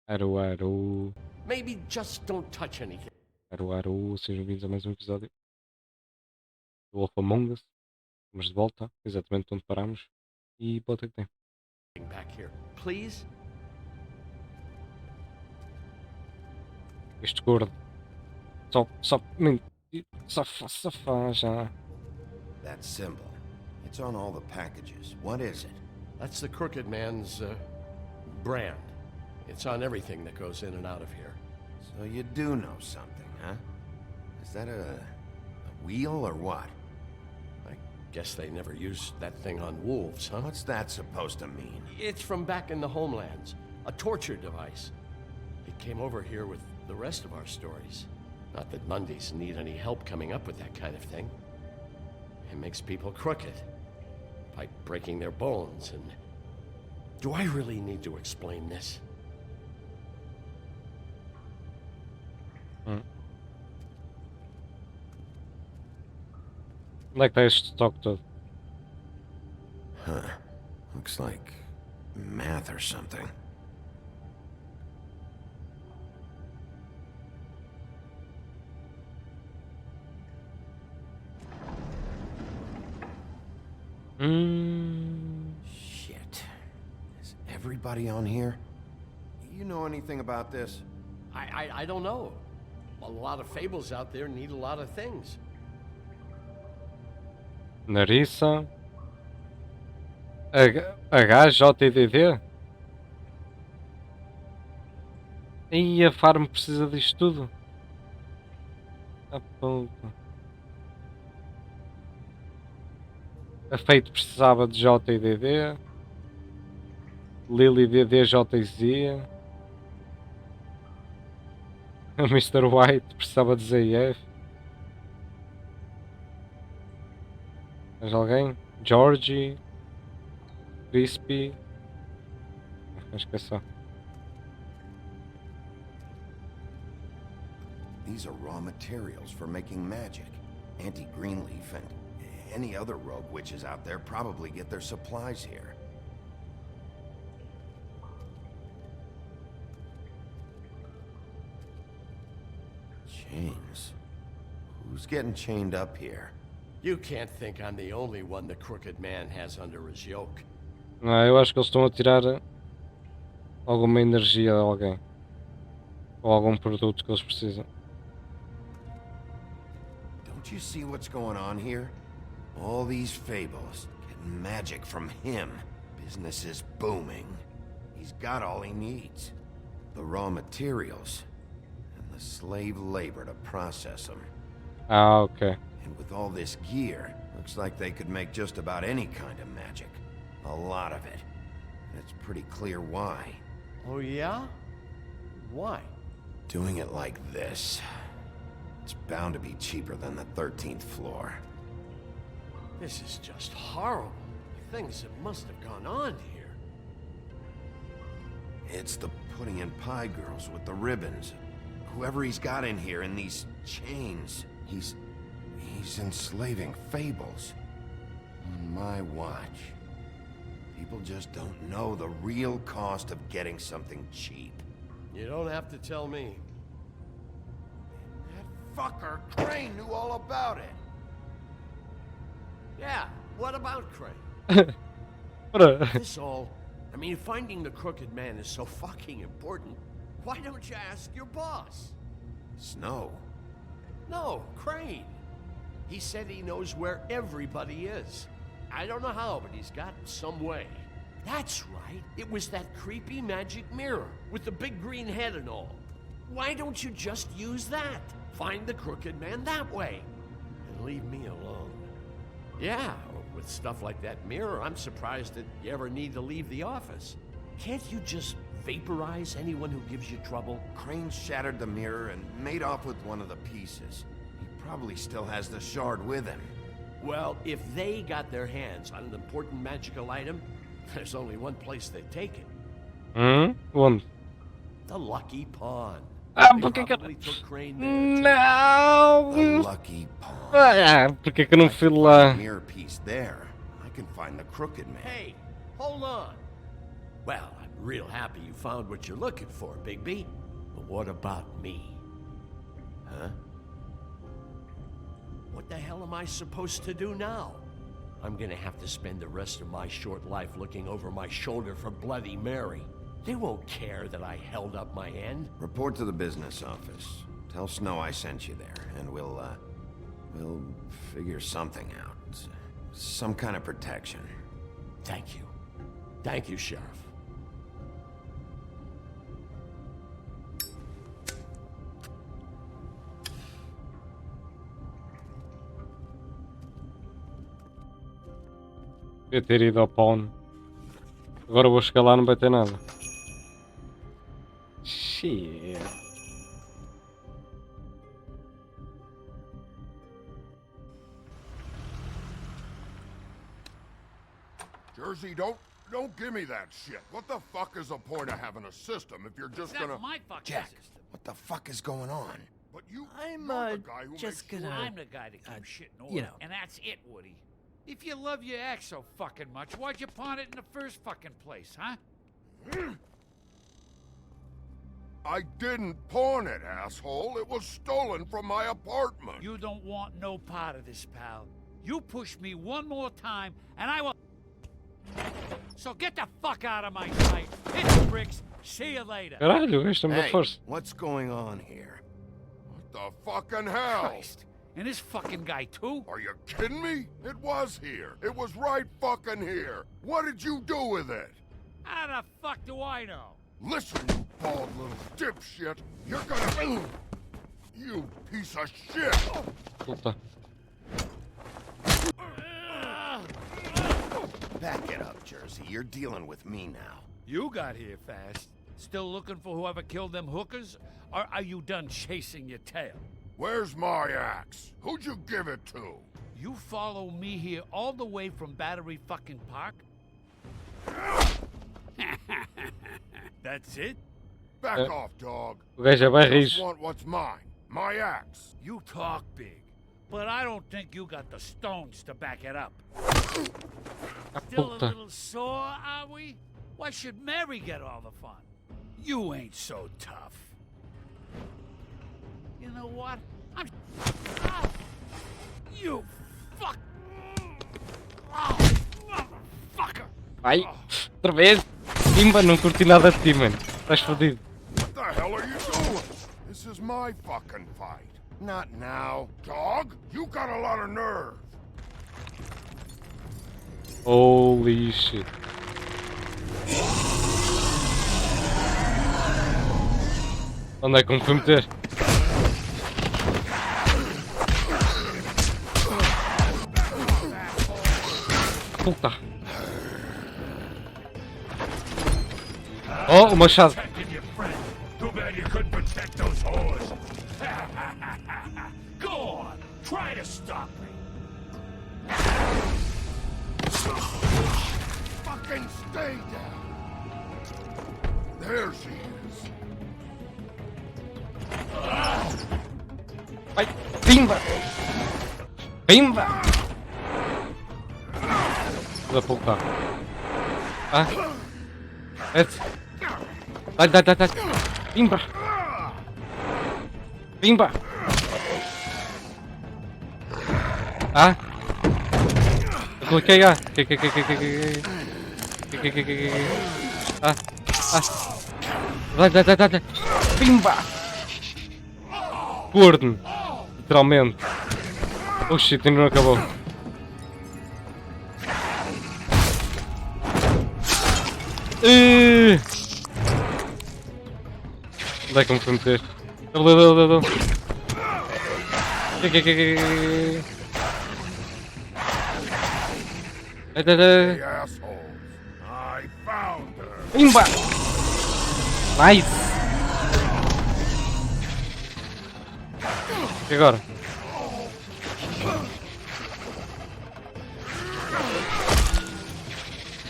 Aro, aro, Maybe just don't touch anything. aro, aro, sejam bem-vindos a mais um episódio do Wolf Among Us. Estamos de volta, exatamente onde parámos. E bota que tem. Back here, please. Este gordo só, só faz já. That symbol. It's on all the packages. What is it? That's the Crooked Man's brand. It's on everything that goes in and out of here. So you do know something, huh? Is that a wheel or what? I guess they never used that thing on wolves, huh? What's that supposed to mean? It's from back in the homelands. A torture device. It came over here with the rest of our stories. Not that Mondays need any help coming up with that kind of thing. It makes people crooked. By breaking their bones and... Do I really need to explain this? Onde é que está este estoque todo? Huh. Looks like math or something. Shit. Is everybody on here? You know anything about this? I don't know. A lot of fables out there need a lot of things. Narissa. HJDD. E a farm precisa disto tudo. A puta. A Fate precisava de JDD. Lily DDJZ. A Mr. White precisava de ZF. Mais alguém? Georgie. Crispy. Acho que é só. These are raw materials for making magic. Auntie Greenleaf and any other rogue witches out there probably get their supplies here. Chains. Who's getting chained up here? You can't think I'm the only one the Crooked Man has under his yoke. Não, eu acho que eles estão a tirar alguma energia a alguém. Ou algum produto que eles precisam. Don't you see what's going on here? All these fables, getting magic from him. Business is booming. He's got all he needs. The raw materials, and the slave labor to process them. Ah, ok. And with all this gear, looks like they could make just about any kind of magic. A lot of it. And it's pretty clear why. Oh yeah? Why? Doing it like this, it's bound to be cheaper than the 13th floor. This is just horrible. Things that must have gone on here. It's the pudding and pie girls with the ribbons. Whoever he's got in here in these chains, he's enslaving fables. On my watch. People just don't know the real cost of getting something cheap. You don't have to tell me. That fucker Crane knew all about it. Yeah, what about Crane? Ora. This all... I mean, finding the Crooked Man is so fucking important. Why don't you ask your boss? Snow. No, Crane. He said he knows where everybody is. I don't know how, but he's got some way. That's right. It was that creepy magic mirror with the big green head and all. Why don't you just use that? Find the Crooked Man that way. And leave me alone. Yeah, with stuff like that mirror, I'm surprised that you ever need to leave the office. Can't you just vaporize anyone who gives you trouble? Crane shattered the mirror and made off with one of the pieces. He probably still has the shard with him. Well, if they got their hands on an important magical item, there's only one place they'd take it. Onde? The Lucky Pawn. Ah, They porque que... probably took Crane there, too. Não! The lucky pawn. Ah, porque que eu não fui lá? Mirror piece there. I can find the Crooked Man. Hey, hold on. Well, I Real happy you found what you're looking for, Bigby. But what about me? Huh? What the hell am I supposed to do now? I'm gonna have to spend the rest of my short life looking over my shoulder for Bloody Mary. They won't care that I held up my end. Report to the business office. Tell Snow I sent you there, and we'll figure something out. Some kind of protection. Thank you. Thank you, Sheriff. Devia ter ido ao pawn. Agora vou chegar lá e não vai ter nada. Shit. Jersey, don't give me that shit. What the fuck is the point of having a system if you're just gonna... That's my fucking Jack, system. what the fuck is going on? But you, I'm, you're the guy who just makes gonna- sure... I'm the guy that keeps shit in order. you know. And that's it, Woody. If you love your ex so fucking much, why'd you pawn it in the first fucking place, huh? I didn't pawn it, asshole. It was stolen from my apartment. You don't want no part of this, pal. You push me one more time, and I will... So get the fuck out of my sight. Hit the bricks. See you later. Caralho, esta-me da Hey, força. what's going on here? What the fucking hell? Christ. And this fucking guy, too? Are you kidding me? It was here. It was right fucking here. What did you do with it? How the fuck do I know? Listen, you bald little dipshit. You're gonna... You piece of shit. Puta. Back it up, Jersey. You're dealing with me now. You got here fast. Still looking for whoever killed them hookers? Or are you done chasing your tail? Where's my axe? Who'd you give it to? You follow me here all the way from Battery fucking Park? That's it? Back Uh, off, dog. O gajo já vai Just rir. want what's mine. My axe. You talk big, but I don't think you got the stones to back it up. Ah, Still a puta. little sore, are we? Why should Mary get all the fun? You ain't so tough. You know what? I'm... Ah! You fuck... Oh, motherfucker! Ai, outra vez. Pimba, não curti nada de ti, mano. Estás fodido. What the hell are you doing? This is my fucking fight. Not now. Dog, you got a lot of nerve. Holy shit. Onde é que me fui meter? Puta. Oh, o machado. Protected your friend. Too bad you couldn't protect those whores. Go on, try to stop me. Fucking stay down. There she is. Vai, pimba. Pimba. Da puta. Ah. Esse. Dai, dai, dai, dai. Pimba. Pimba. Ah. Eu cliquei A. Ah. Ah. Dai, dai, dai, dai. Pimba. Corno. Literalmente. Oh shit, ainda não acabou. Onde é que me fui meter? Deu. The assholes. I found her. Pimba! Nice! E agora?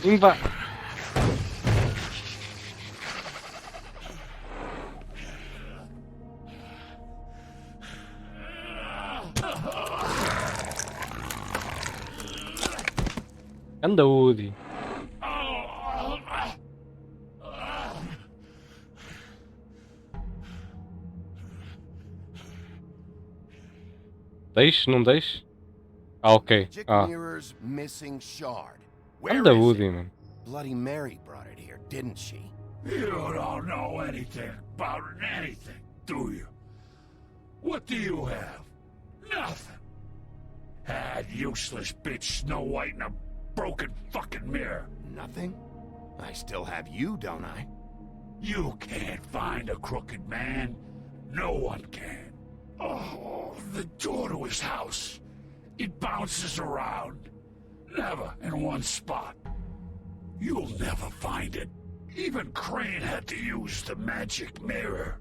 Pimba! Anda, Woody. Deixe, não deixe? Ah, ok. Magic Ah, mirror's missing shard. Where anda is Woody, it? man. Bloody Mary brought it here, didn't she? You don't know anything about anything, do you? What do you have? Nothing. That useless bitch Snow White and a broken fucking mirror. Nothing? I still have you, don't I? You can't find a crooked man. No one can. Oh, the door to his house. It bounces around. Never in one spot. You'll never find it. Even Crane had to use the magic mirror.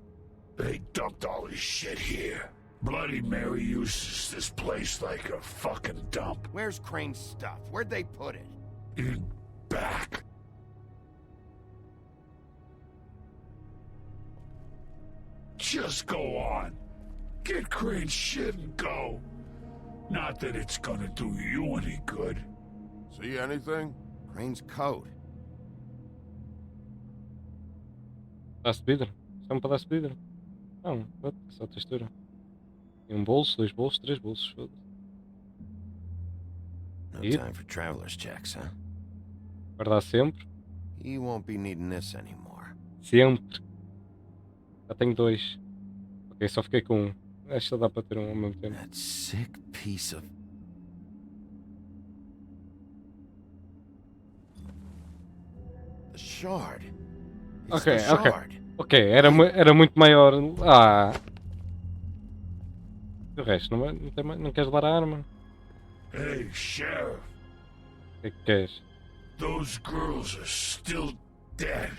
They dumped all his shit here. Bloody Mary uses this place like a fucking dump. Where's Crane's stuff? Where'd they put it? In back. Just go on. Get Crane's shit and go. Not that it's gonna do you any good. See anything? Crane's coat. Pedaço de vidro? Isso é um pedaço de vidro? Não, what? Só textura. Tem um bolso, 2 bolsos, 3 bolsos. Foda-se. No Yep. time for traveler's checks, huh? Guardar sempre. You won't be needing this anymore. Sempre. Já tenho 2. Ok, só fiquei com um. Esta dá para ter um ao mesmo tempo. That sick piece of... The shard. It's Ok, the ok. shard. Ok, era muito maior. Ah. E o resto, não queres levar a arma? Hey, Sheriff. O que é que queres? Those girls are still dead.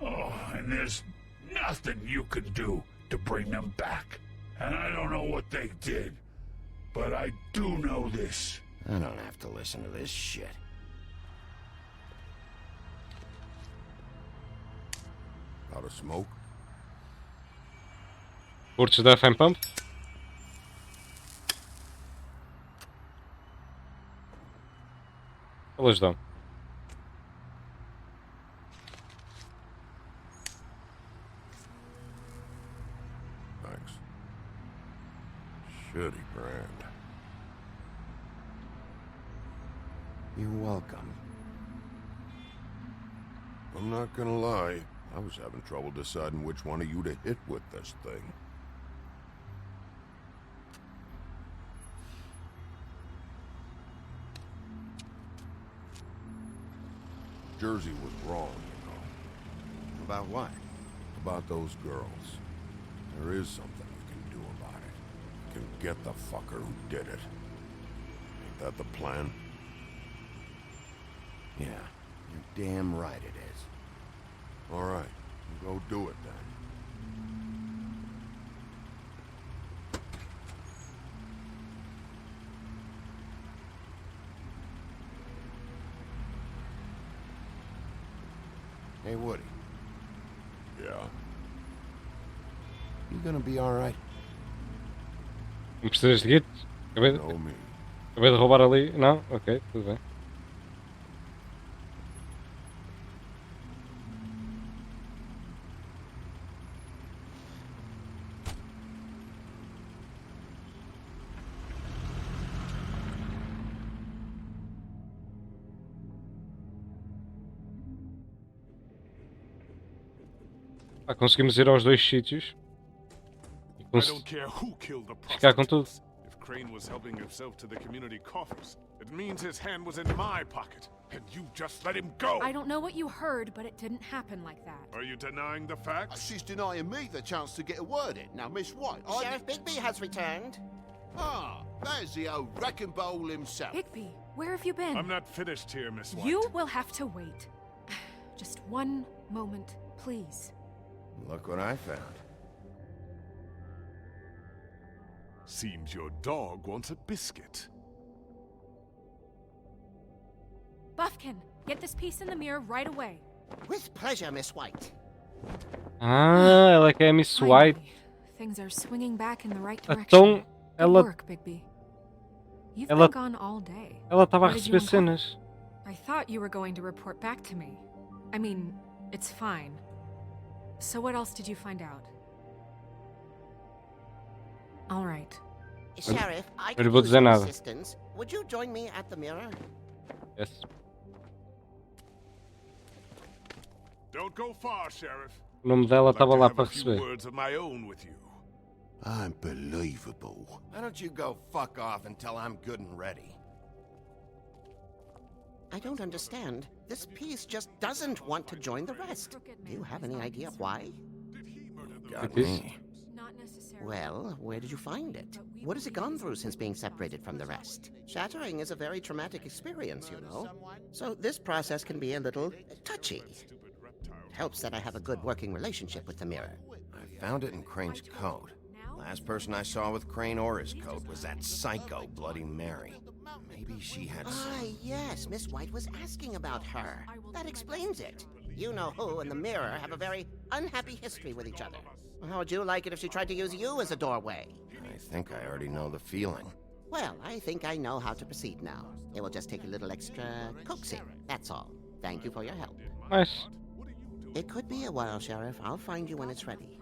Oh, and there's nothing you can do to bring them back. And I don't know what they did, but I do know this. I don't have to listen to this shit. Got a smoke? Curtes da Fame Pump? Elas dão. Thanks. Shitty brand. You're welcome. I'm not gonna lie. I was having trouble deciding which one of you to hit with this thing. Jersey was wrong, you know. About what? About those girls. There is something you can do about it. You can get the fucker who did it. Ain't that the plan? Yeah, you're damn right it is. All right, go do it then. Hey, Woody, Yeah. you gonna be all right? Não precisas de kit? Know me. Acabei de roubar ali. Não? Ok, tudo bem. Ah, conseguimos ir aos 2 sítios. E I don't care who killed the ficar com tudo. prostitutes. If Crane was helping himself to the community coffers, it means his hand was in my pocket, and you just let him go. I don't know what you heard, but it didn't happen like that. Are you denying the facts? She's denying me the chance to get a word in. Now, Miss White, Sheriff Bigby has returned. Ah, there's the old wrecking bowl himself. Bigby, where have you been? I'm not finished here, Miss White. You will have to wait. Just one moment, please. Look what I found. Seems your dog wants a biscuit. Buffkin, get this piece in the mirror right away. With pleasure, Miss White. Ah, ela quer a Miss White. Finally, things are swinging back in the right direction. Então, Good ela work, Bigby. You've ela- been gone all day. ela estava a What did you receber uncover? cenas. I thought you were going to report back to me. I mean, it's fine. So what else did you find out? All right. Sheriff, I Eu could não vou use dizer your nada. assistance. Would you join me at the mirror? Yes. Don't go far, Sheriff. O nome dela I'd like estava to lá have para a few receber. words of my own with you. Unbelievable. Why don't you go fuck off until I'm good and ready? I don't understand. This piece just doesn't want to join the rest. Do you have any idea why? Got It is. me. Not necessarily. Well, where did you find it? What has it gone through since being separated from the rest? Shattering is a very traumatic experience, you know. So this process can be a little touchy. It helps that I have a good working relationship with the mirror. I found it in Crane's coat. Last person I saw with Crane or his coat was that psycho Bloody Mary. Maybe she had Ah, yes, Miss White was asking about her. That explains it. You know who and the mirror have a very unhappy history with each other. How would you like it if she tried to use you as a doorway? I think I already know the feeling. Well, I think I know how to proceed now. It will just take a little extra coaxing, that's all. Thank you for your help. Nice. It could be a while, Sheriff. I'll find you when it's ready.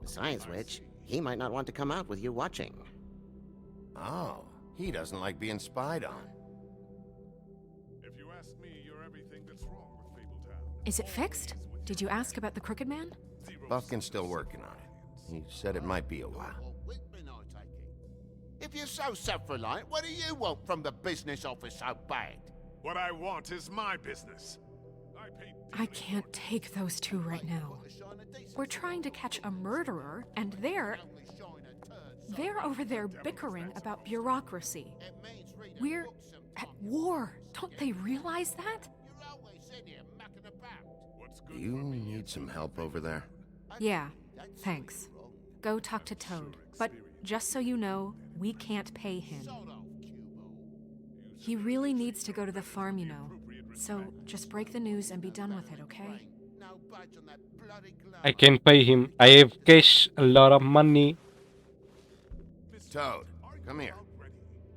Besides which, he might not want to come out with you watching. Oh, he doesn't like being spied on. If you ask me, you're everything that's wrong with Fabletown. Is it fixed? Did you ask about the Crooked Man? Buffkin's still working on it. He said it might be a while. If you're so self-reliant, what do you want from the business office so bad? What I want is my business. I can't take those two right now. We're trying to catch a murderer, and they're over there bickering about bureaucracy. We're at war. Don't they realize that? Do you need some help over there? Yeah, thanks. Go talk to Toad. But just so you know, we can't pay him. He really needs to go to the farm, you know. So just break the news and be done with it, okay? I can pay him. I have cash, a lot of money. Toad, come here.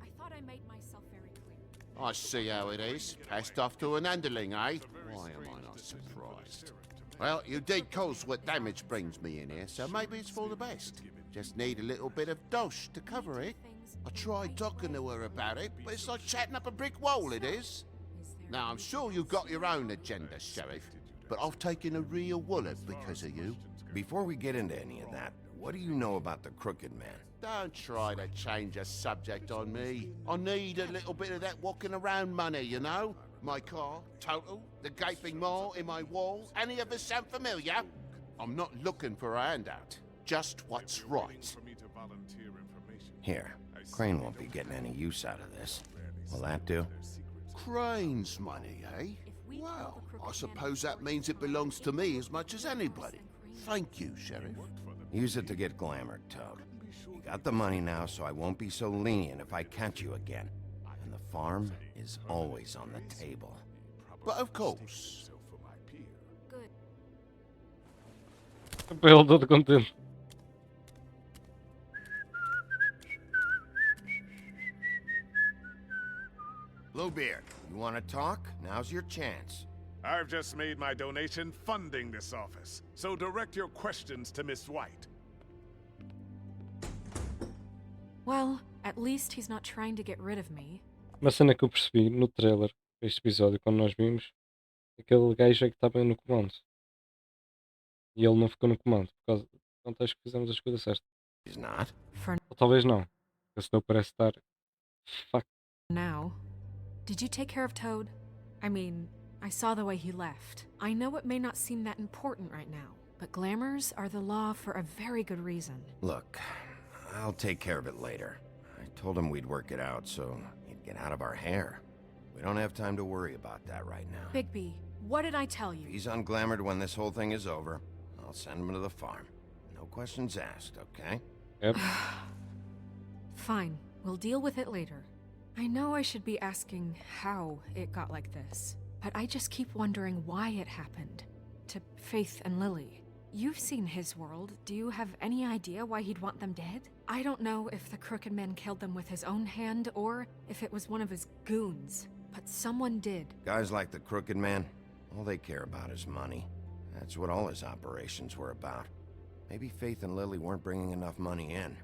I thought I made myself very clear. I see how it is. Passed off to an underling, eh? Why am I not surprised? Well, you did cause what damage brings me in here, so maybe it's for the best. Just need a little bit of dosh to cover it. I tried talking to her about it, but it's like chatting up a brick wall, it is. Now, I'm sure you've got your own agenda, Sheriff, but I've taken a real wallet because of you. Before we get into any of that, what do you know about the Crooked Man? Don't try to change a subject on me. I need a little bit of that walking around money, you know? My car, total, the gaping maw in my wall. Any of us sound familiar? I'm not looking for a handout. Just what's right. Here, Crane won't be getting any use out of this. Will that do? Crane's money, eh? Well, I suppose that means it belongs to me as much as anybody. Thank you, Sheriff. Use it to get glamored, Toad. You got the money now, so I won't be so lenient if I catch you again. And the farm is always on the table. But of course. Good. Para ele todo contente. Bluebeard, you want to talk? Now's your chance. I've just made my donation funding this office, so direct your questions to Miss White. Well, at least he's not trying to get rid of me. Uma cena que eu percebi no trailer deste episódio, quando nós vimos, aquele gajo é que estava no comando. E ele não ficou no comando, por causa do contexto que fizemos as coisas certas. He's not. For Ou talvez não, porque senão parece estar. Fuck. now. Did you take care of Toad? I mean, I saw the way he left. I know it may not seem that important right now, but glamours are the law for a very good reason. Look, I'll take care of it later. I told him we'd work it out so he'd get out of our hair. We don't have time to worry about that right now. Bigby, what did I tell If you? he's unglamored when this whole thing is over, I'll send him to the farm. No questions asked, okay? Yep. Fine, we'll deal with it later. I know I should be asking how it got like this, but I just keep wondering why it happened. To Faith and Lily. You've seen his world. Do you have any idea why he'd want them dead? I don't know if the Crooked Man killed them with his own hand or if it was one of his goons, but someone did. Guys like the Crooked Man, all they care about is money. That's what all his operations were about. Maybe Faith and Lily weren't bringing enough money in.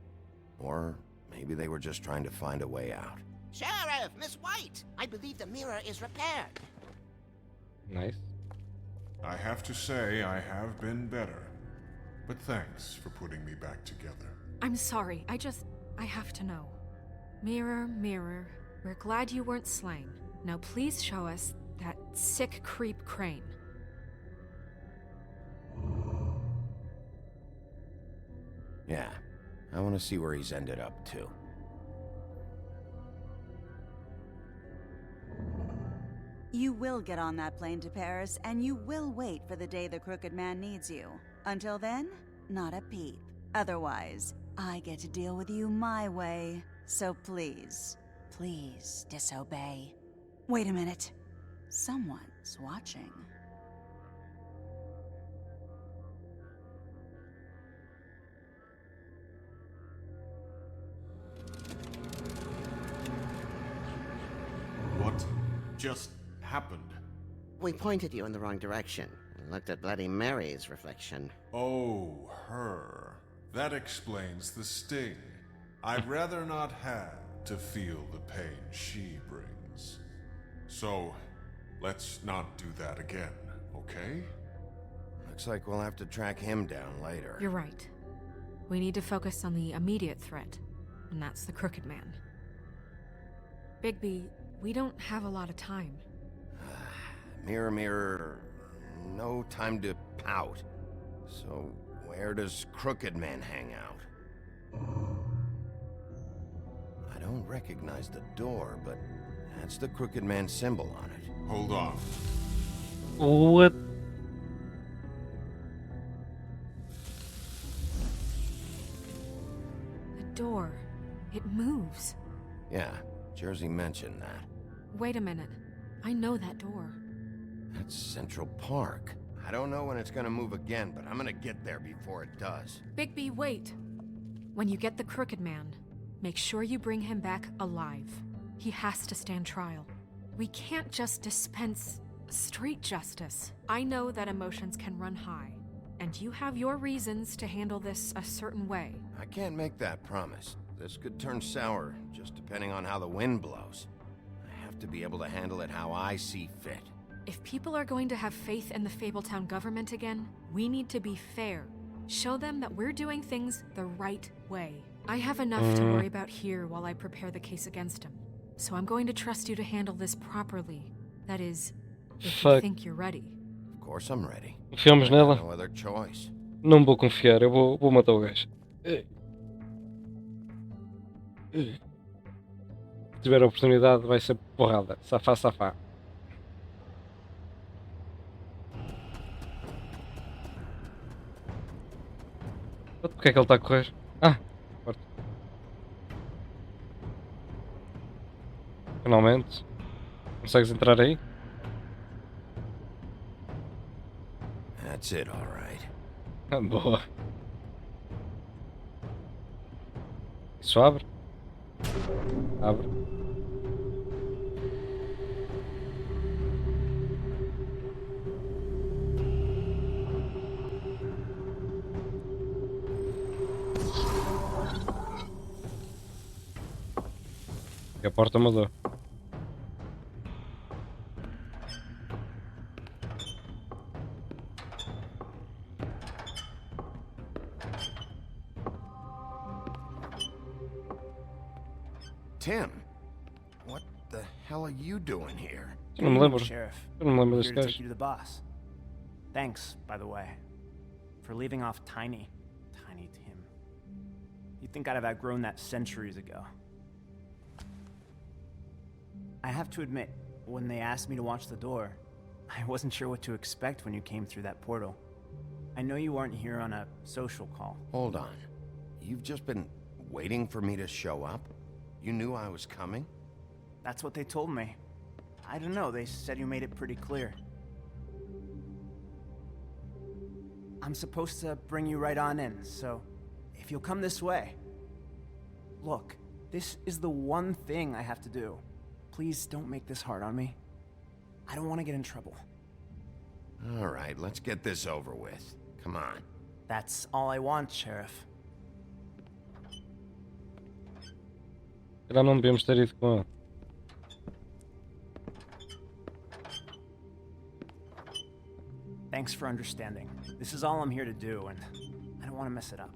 Or Maybe they were just trying to find a way out. Sheriff, Miss White, I believe the mirror is repaired. Nice. I have to say I have been better. But thanks for putting me back together. I'm sorry, I have to know. Mirror, mirror, we're glad you weren't slain. Now please show us that sick creep Crane. Yeah, I want to see where he's ended up, too. You will get on that plane to Paris, and you will wait for the day the Crooked Man needs you. Until then, not a peep. Otherwise, I get to deal with you my way. So please, please disobey. Wait a minute. Someone's watching. What just happened? We pointed you in the wrong direction and looked at Bloody Mary's reflection. Oh, her. That explains the sting. I'd rather not have to feel the pain she brings. So, let's not do that again, okay? Looks like we'll have to track him down later. You're right. We need to focus on the immediate threat, and that's the Crooked Man. Bigby, we don't have a lot of time. Mirror, mirror, no time to pout. So, where does Crooked Man hang out? I don't recognize the door, but that's the Crooked Man symbol on it. Hold on. What? The door. It moves. Yeah, Jersey mentioned that. Wait a minute. I know that door. That's Central Park. I don't know when it's gonna move again, but I'm gonna get there before it does. Bigby, wait. When you get the Crooked Man, make sure you bring him back alive. He has to stand trial. We can't just dispense street justice. I know that emotions can run high, and you have your reasons to handle this a certain way. I can't make that promise. This could turn sour, just depending on how the wind blows. I have to be able to handle it how I see fit. If people are going to have faith in the Fabletown government again, we need to be fair. Show them that we're doing things the right way. I have enough to worry about here while I prepare the case against him. So I'm going to trust you to handle this properly. That is, if you think you're ready. Of course I'm ready. Confiamos I got nela? no other choice. Não vou confiar, eu vou matar o gajo. Se tiver a oportunidade, vai ser porrada. Safá, safá. Porque é que ele está a correr? Ah, forte. Finalmente. Consegues entrar aí? That's it, all right. Ah, boa. Isso abre? Abre. E a porta mudou. Tim, what the hell are you doing here? Eu não me lembro. Sheriff. Eu não me lembro I'm deste here to gajo. take you to the boss. Thanks, by the way, for leaving off Tiny Tim. You'd think I'd have outgrown that centuries ago. I have to admit, when they asked me to watch the door, I wasn't sure what to expect when you came through that portal. I know you weren't here on a social call. Hold on. You've just been waiting for me to show up? You knew I was coming? That's what they told me. I don't know, they said you made it pretty clear. I'm supposed to bring you right on in, so if you'll come this way. Look, this is the one thing I have to do. Please don't make this hard on me. I don't want to get in trouble. All right, let's get this over with. Come on. That's all I want, Sheriff. calhar não devemos ter ido com ele. Thanks for understanding. This is all I'm here to do, and I don't want to mess it up.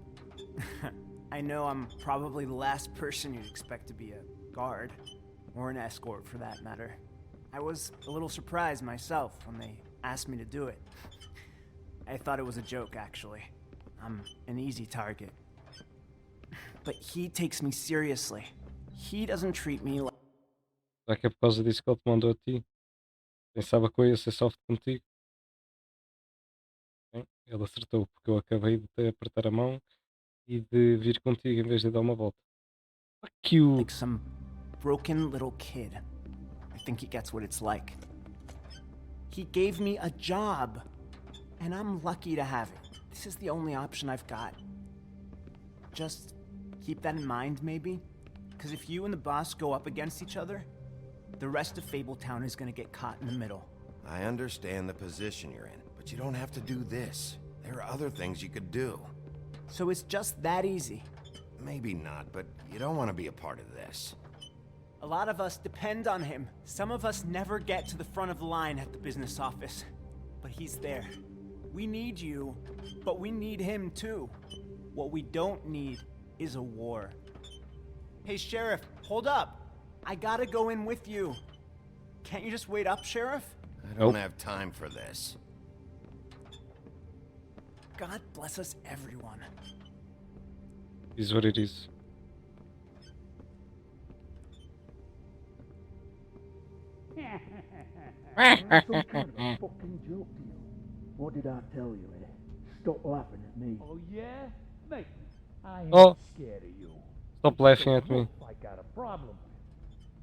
I know I'm probably the last person you'd expect to be a guard, or an escort for that matter. I was a little surprised myself when they asked me to do it. I thought it was a joke, actually. I'm an easy target. But he takes me seriously. He doesn't treat me like... Será que é por causa disso que ele te mandou a ti? Pensava que eu ia ser soft contigo. Bem, ele acertou, porque eu acabei de te apertar a mão e de vir contigo em vez de dar uma volta. Fuck you! like some broken little kid. I think he gets what it's like. He gave me a job, and I'm lucky to have it. This is the only option I've got. Just keep that in mind, maybe? Because if you and the boss go up against each other, the rest of Fabletown is gonna get caught in the middle. I understand the position you're in, but you don't have to do this. There are other things you could do. So it's just that easy. Maybe not, but you don't want to be a part of this. A lot of us depend on him. Some of us never get to the front of the line at the business office. But he's there. We need you, but we need him too. What we don't need is a war. Hey, Sheriff, hold up. I gotta go in with you. Can't you just wait up, Sheriff? I don't have time for this. God bless us, everyone. Is what it is. Some kind of a fucking joke to you. What did I tell you, eh? Stop laughing at me. Oh, yeah? Mate, I ain't Oh. scared of you. Stop laughing at me. I got a problem.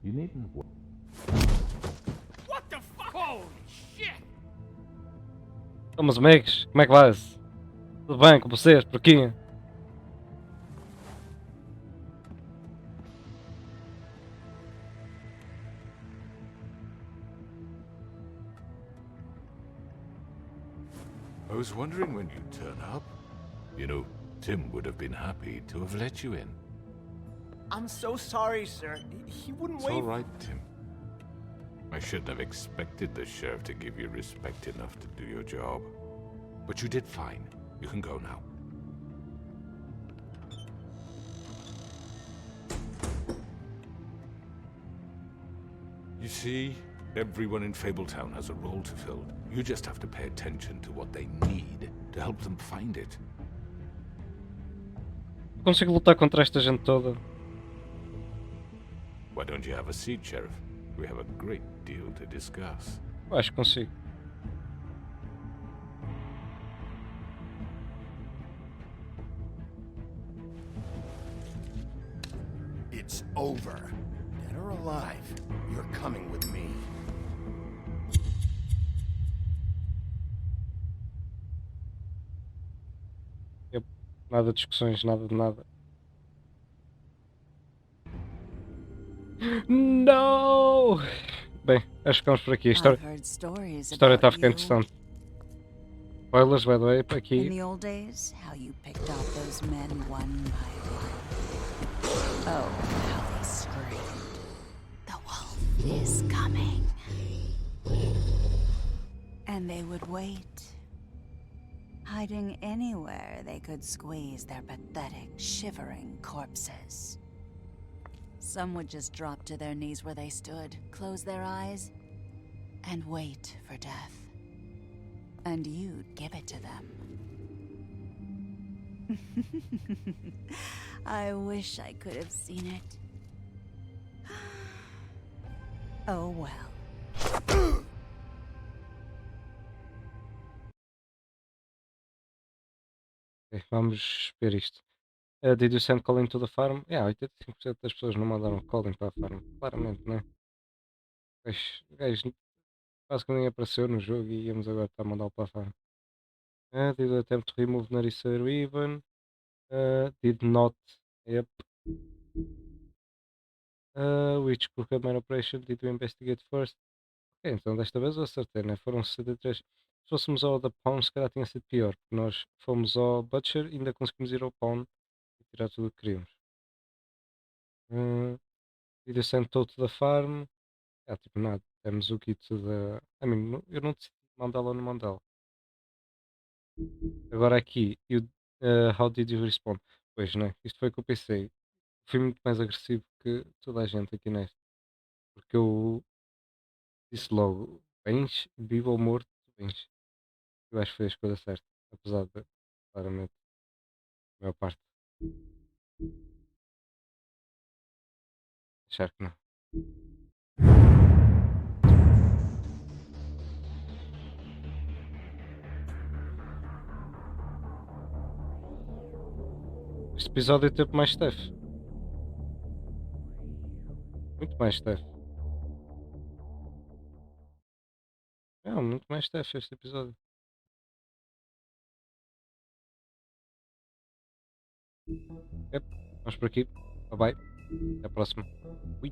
You needn't... What the fuck? Holy shit! Então, meus amigos, como é que vai-se? Tudo bem com vocês por aqui? I was wondering when you'd turn up. You know, Tim would have been happy to have let you in. I'm so sorry, sir. He wouldn't It's wait. all right, Tim. I shouldn't have expected the sheriff to give you respect enough to do your job. But you did fine. You can go now. You see, everyone in Fabletown has a role to fill. You just have to pay attention to what they need to help them find it. Consigo lutar contra esta gente toda. Why don't you have a seat, Sheriff? We have a great deal to discuss. Acho que consigo. It's over. Dead or alive, you're coming with me. Yep. Nada de discussões, nada de nada. Não! Bem, acho que ficamos por aqui. A história está a ficar interessante. Spoilers, by the way, para In aqui. the old days, how you picked off those men one by one. Oh, how they screamed. The wolf is coming. And they would wait, hiding anywhere they could squeeze their pathetic, shivering corpses. Some would just drop to their knees where they stood, close their eyes, and wait for death. And you'd give it to them. I wish I could have seen it. Oh well. Ok, vamos ver isto. Did you send calling to the farm? 85% das pessoas não mandaram calling para a farm. Claramente, né? O gajo quase que nem apareceu no jogo e íamos agora estar a mandá-lo para a farm. Did you attempt to remove necessary even? Did not. Yep. Which Crooked Operation did you investigate first? Ok, então desta vez eu acertei, né? Foram 63. Se fôssemos ao da Pawn, se calhar tinha sido pior. Porque nós fomos ao Butcher e ainda conseguimos ir ao Pawn e tirar tudo o que queríamos. Vídeo sent todo da farm. Tipo, nada. Temos o kit da. Eu não decidi mandá-la ou não mandá-la. Agora aqui, how did you respond? Pois, né? Isto foi o que eu pensei. Fui muito mais agressivo que toda a gente aqui nesta. Porque eu disse logo: bens, vivo ou morto, bens. Eu acho que foi a escolha certa. Apesar de, claramente, a maior parte achar que não. Este episódio teve mais stuff. Muito mais stuff. Não, muito mais stuff este episódio. Yep. Vamos por aqui. Bye bye. Até a próxima. Ui.